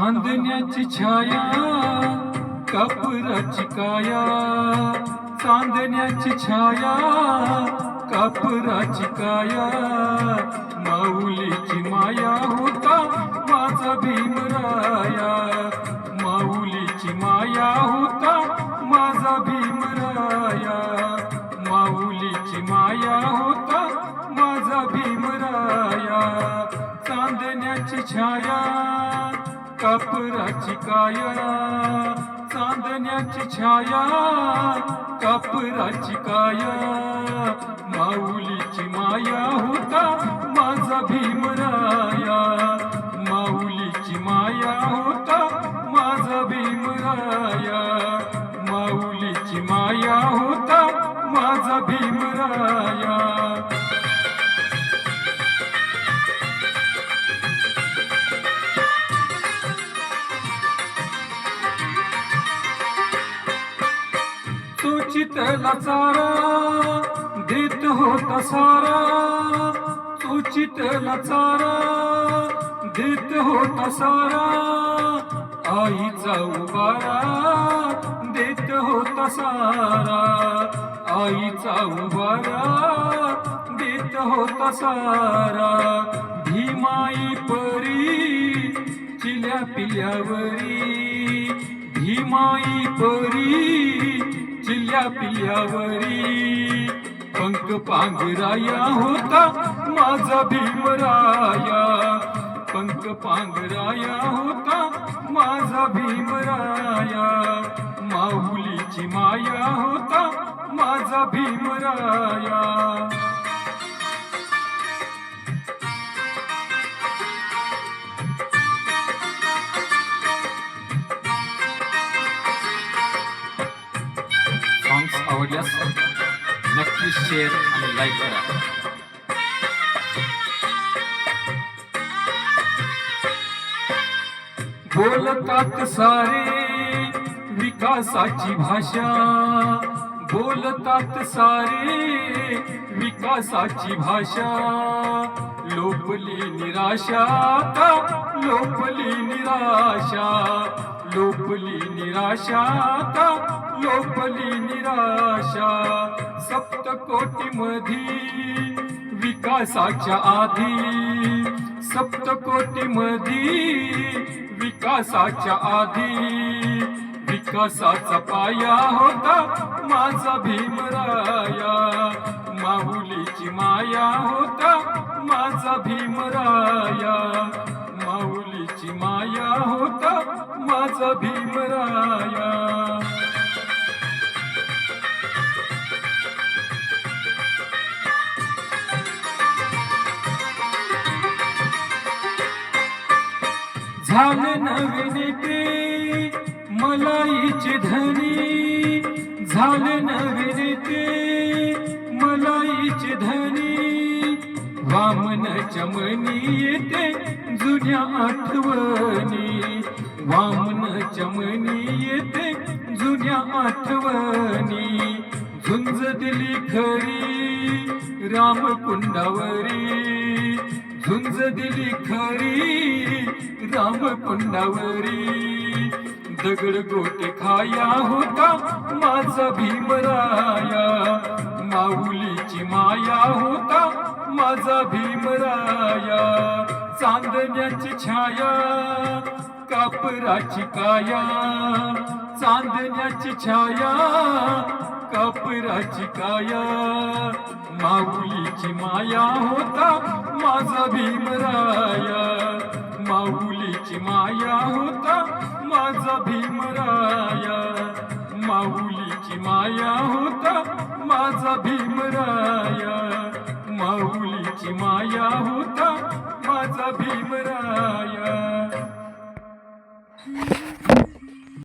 चांदण्याची छाया कापराची काया, चांदण्याची छाया कापराची काया, माऊलीची माया होता माझा भीमराया, माऊलीची माया होता माझा भीमराया, माऊलीची माया होता माझा भीमराया, चांदण्याची छाया कापराची काया, चांदण्याची छाया कापराची काया, माऊलीची माया होता माझा भीमराया, माऊलीची माया होता माझा भीमराया, माऊलीची माया होता माझा भीमराया. तो चितला चारा देत होता सारा, तो चितला चारा देत होता सारा, आईचा उबारा देत होता सारा, आईचा उबारा देत होता सारा, भीमाई परी चिल्या पिल्यावरी, भीमाई परी चिल्या पिल्यावरी, पंख पांघराया होता माझा भीमराया, पंख पांघराया होता माझा भीमराया, माऊलीची माया होता माझा भीमराया. सॉंग्स आवडल्यास नक्की शेअर आणि लाईक करा. बोलतात सारे विकासाची भाषा, बोलतात सारे विकासाची भाषा, लोपली निराशा आता लोपली निराशा, लोपली निराशा आता लोपली निराशा, सप्तकोटीमध्ये विकासाच्या आधी, सप्तकोटीमध्ये विकासाच्या आधी, विकासाचा पाया होता माझा भीमराया, माऊलीची माया होता माझा भीमराया, माऊलीची माया होता माझा भीमराया. झाले नवीन ते मलाईचे धनी, झाले नवीन ते मलाईचे धनी, वामन चमनी येते जुन्या आठवणी, वामन चमनी येते जुन्या आठवणी, झुंज दिली खरी रामकुंडावरी, झुंज दिली खरी रामकुंडावरी, दगड गोटे खाया होता माझा भीमराया, माऊलीची माया होता माझा भीमराया, चांदण्याची छाया कापराची काया, चांदण्याची छाया कापराची काया, माऊलीची माया होता माझा भीमराया, माऊलीची माया होता माझा भीमराया, माऊलीची माया होता माझा भीमराया, माऊलीची माया होता माझा भीमराया.